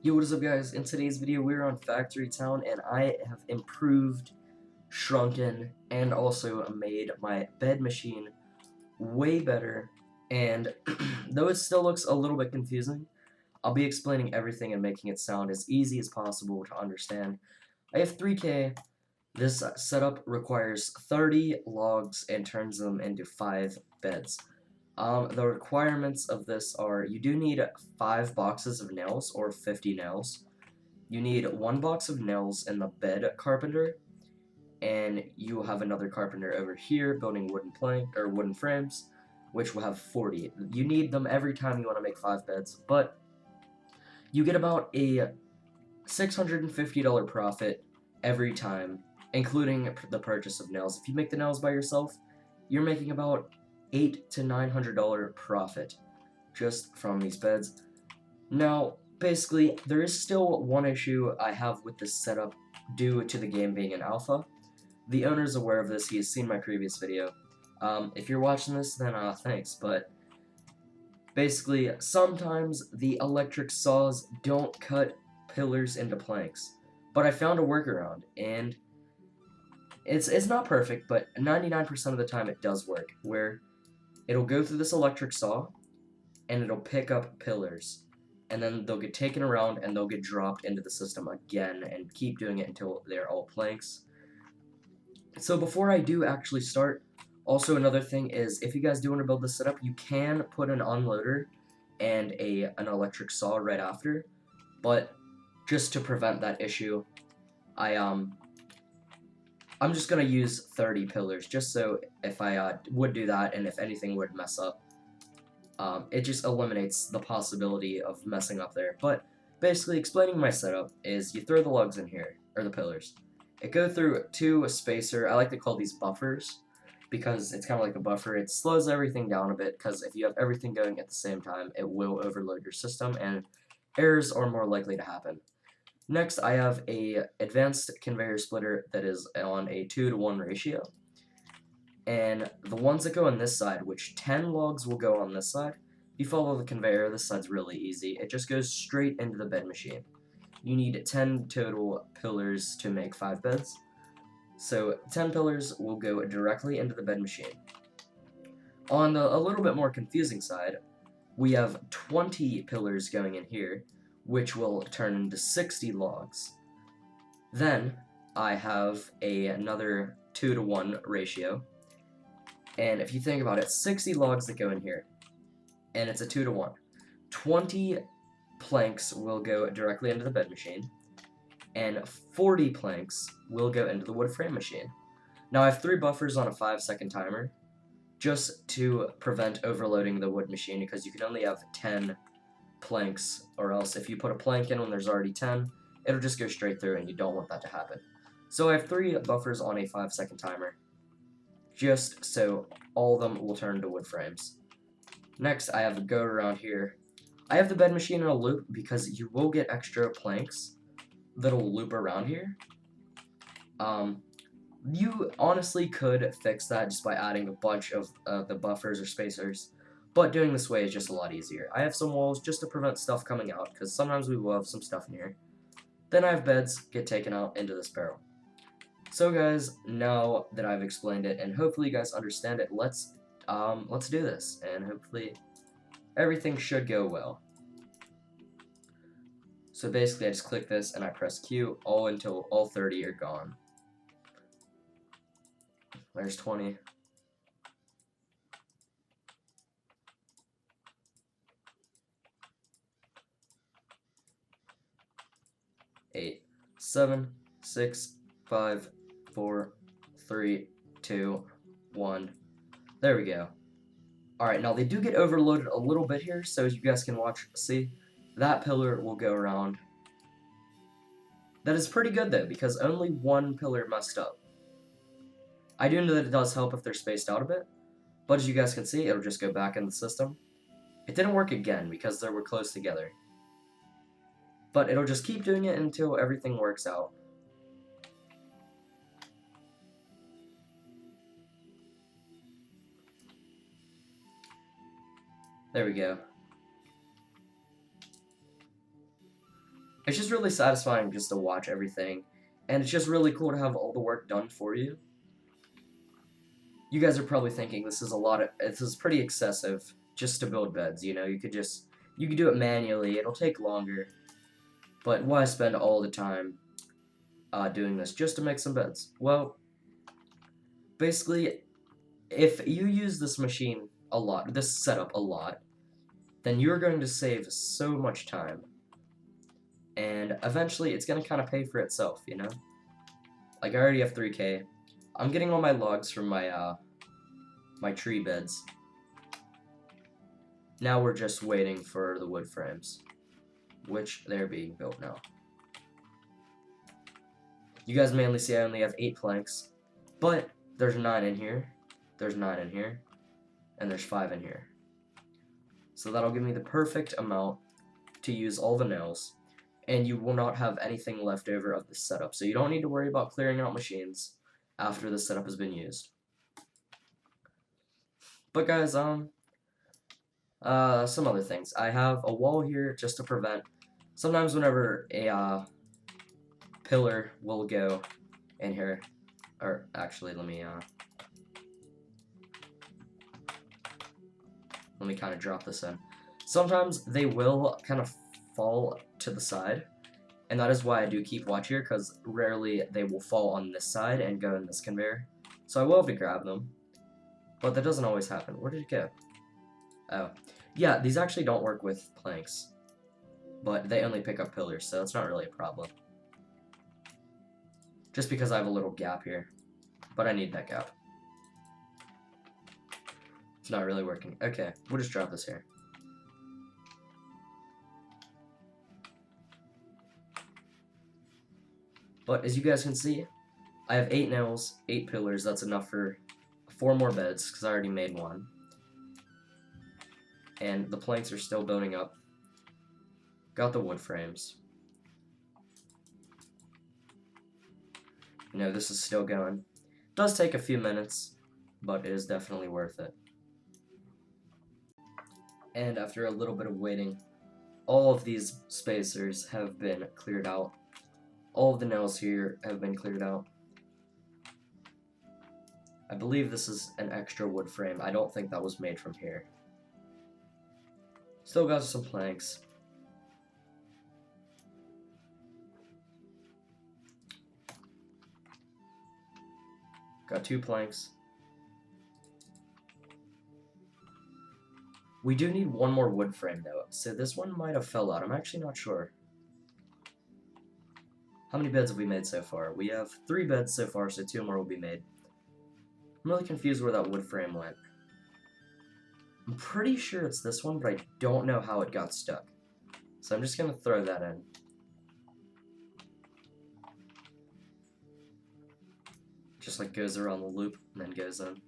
Yo, what is up guys? In today's video we're on Factory Town and I have improved, shrunken, and also made my bed machine way better, and though it still looks a little bit confusing, I'll be explaining everything and making it sound as easy as possible to understand. I have 3K. This setup requires 30 logs and turns them into 5 beds. The requirements of this are you do need 5 boxes of nails or 50 nails. You need 1 box of nails in the bed carpenter, and you will have another carpenter over here building wooden plank or wooden frames, which will have 40. You need them every time you want to make 5 beds, but you get about a $650 profit every time, including the purchase of nails. If you make the nails by yourself, you're making about $800 to $900 profit just from these beds. Now, basically, there is still one issue I have with this setup due to the game being in alpha. The owner is aware of this, he has seen my previous video. If you're watching this, then thanks, but basically, sometimes the electric saws don't cut pillars into planks. But I found a workaround, and it's not perfect, but 99% of the time it does work, where it'll go through this electric saw, and it'll pick up pillars. And then they'll get taken around and they'll get dropped into the system again and keep doing it until they're all planks. So before I do actually start, also another thing is if you guys do want to build this setup, you can put an unloader and an electric saw right after, but just to prevent that issue, I'm just gonna use 30 pillars just so if I would do that and if anything would mess up, it just eliminates the possibility of messing up there. But basically, explaining my setup is you throw the logs in here, or the pillars. It goes through a spacer. I like to call these buffers because it's kind of like a buffer. It slows everything down a bit because if you have everything going at the same time, it will overload your system and errors are more likely to happen. Next, I have a advanced conveyor splitter that is on a 2-to-1 ratio. And the ones that go on this side, which 10 logs will go on this side, if you follow the conveyor, this side's really easy. It just goes straight into the bed machine. You need 10 total pillars to make 5 beds. So 10 pillars will go directly into the bed machine. On the a little bit more confusing side, we have 20 pillars going in here, which will turn into 60 logs. Then I have another 2-to-1 ratio. And if you think about it, 60 logs that go in here, and it's a 2-to-1. 20 planks will go directly into the bed machine, and 40 planks will go into the wood frame machine. Now I have 3 buffers on a 5-second timer, just to prevent overloading the wood machine, because you can only have 10 planks, or else if you put a plank in when there's already 10, it'll just go straight through, and you don't want that to happen. So I have 3 buffers on a 5-second timer, just so all of them will turn into wood frames. Next, I have a goat around here. I have the bed machine in a loop because you will get extra planks that'll loop around here. You honestly could fix that just by adding a bunch of the buffers or spacers, but doing this way is just a lot easier. I have some walls just to prevent stuff coming out, because sometimes we will have some stuff in here. Then I have beds get taken out into this barrel. So guys, now that I've explained it, and hopefully you guys understand it, let's do this, and hopefully everything should go well. So basically I just click this and I press Q all until all 30 are gone. There's 20. Eight, 7, 6, 5, 4, 3, 2, 1. There we go. Alright, now they do get overloaded a little bit here, so as you guys can see, that pillar will go around. That is pretty good though, because only one pillar messed up. I do know that it does help if they're spaced out a bit, but as you guys can see, it'll just go back in the system. It didn't work again because they were close together. But it'll just keep doing it until everything works out. There we go. it's just really satisfying just to watch everything, and it's just really cool to have all the work done for you. You guys are probably thinking this is pretty excessive just to build beds, you know, you could do it manually, it'll take longer, but why spend all the time doing this just to make some beds? Well, basically, if you use this machine a lot, this setup a lot, then you're going to save so much time, and eventually it's going to kind of pay for itself, you know? Like, I already have 3K. I'm getting all my logs from my tree beds. Now we're just waiting for the wood frames, which they're being built now. You guys mainly see I only have 8 planks, but there's 9 in here, there's 9 in here, and there's 5 in here. So that'll give me the perfect amount to use all the nails, and you will not have anything left over of the setup. So you don't need to worry about clearing out machines after the setup has been used. But guys, some other things. I have a wall here just to prevent, sometimes whenever a pillar will go in here, or actually let me kind of drop this in. Sometimes they will kind of fall to the side, and that is why I do keep watch here, because rarely they will fall on this side and go in this conveyor. So I will have to grab them, but that doesn't always happen. Where did it go? Oh. Yeah, these actually don't work with planks, but they only pick up pillars, so it's not really a problem. Just because I have a little gap here, but I need that gap. It's not really working. Okay, we'll just drop this here. But as you guys can see, I have 8 nails, 8 pillars. That's enough for 4 more beds, because I already made 1. And the planks are still building up. Got the wood frames. You know, this is still going. It does take a few minutes, but it is definitely worth it. And after a little bit of waiting, all of these spacers have been cleared out. All of the nails here have been cleared out. I believe this is an extra wood frame. I don't think that was made from here. Still got some planks. Got 2 planks. We do need 1 more wood frame though, so this one might have fell out. I'm actually not sure. How many beds have we made so far? We have 3 beds so far, so 2 more will be made. I'm really confused where that wood frame went. I'm pretty sure it's this one, but I don't know how it got stuck. So I'm just gonna throw that in. Just like goes around the loop and then goes in.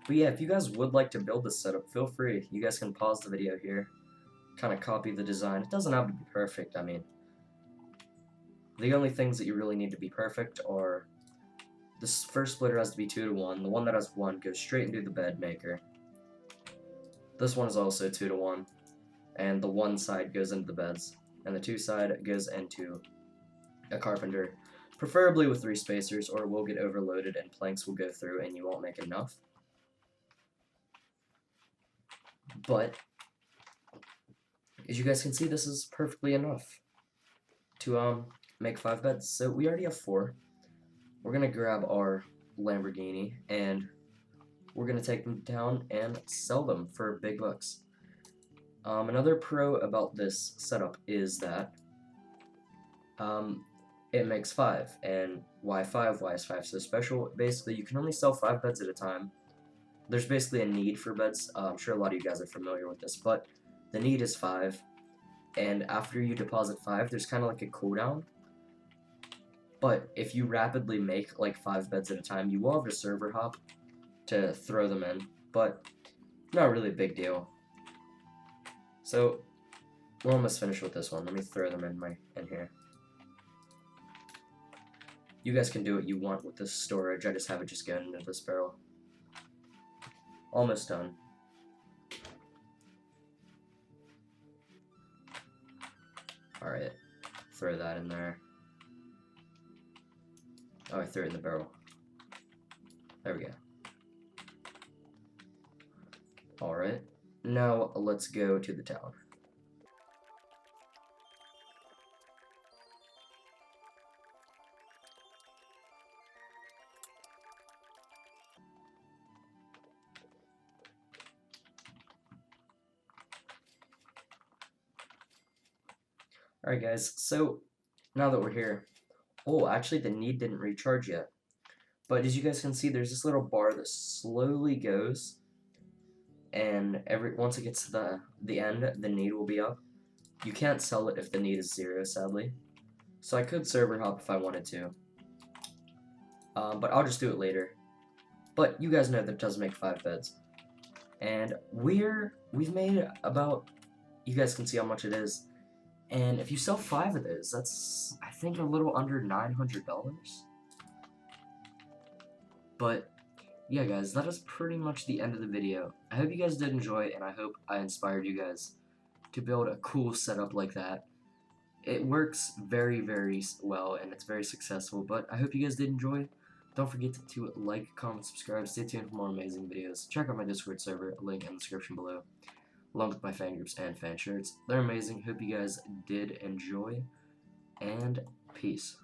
But yeah, if you guys would like to build this setup, feel free. You guys can pause the video here, kind of copy the design. It doesn't have to be perfect, I mean. The only things that you really need to be perfect are this first splitter has to be 2 to 1. The one that has 1 goes straight into the bed maker. This one is also 2 to 1. And the 1 side goes into the beds. And the 2 side goes into a carpenter. Preferably with 3 spacers, or it will get overloaded and planks will go through and you won't make enough. But as you guys can see, this is perfectly enough to make 5 beds. So we already have 4. We're gonna grab our Lamborghini and we're gonna take them down and sell them for big bucks. Another pro about this setup is that it makes 5. And why 5? Why is 5 so special? Basically, you can only sell 5 beds at a time. There's basically a need for beds. I'm sure a lot of you guys are familiar with this, but the need is 5. And after you deposit 5, there's kind of like a cooldown. But if you rapidly make like 5 beds at a time, you will have a server hop to throw them in, but not really a big deal. So we're almost finished with this one. Let me throw them in here. You guys can do what you want with this storage. I just have it just going into this barrel. Almost done. Alright, throw that in there. Oh, I threw it in the barrel. There we go. Alright, now let's go to the town. Alright guys, so now that we're here, oh, actually the need didn't recharge yet. But as you guys can see, there's this little bar that slowly goes, and once it gets to the end, the need will be up. You can't sell it if the need is 0, sadly. So I could server hop if I wanted to. But I'll just do it later. But you guys know that it does make 5 beds. And we've made about, you guys can see how much it is. And if you sell 5 of those, that's, I think, a little under $900. But yeah guys, that is pretty much the end of the video. I hope you guys did enjoy, and I hope I inspired you guys to build a cool setup like that. It works very, very well, and it's very successful, but I hope you guys did enjoy. Don't forget to like, comment, subscribe, stay tuned for more amazing videos. Check out my Discord server, link in the description below, along with my fan groups and fan shirts. They're amazing. Hope you guys did enjoy, and peace.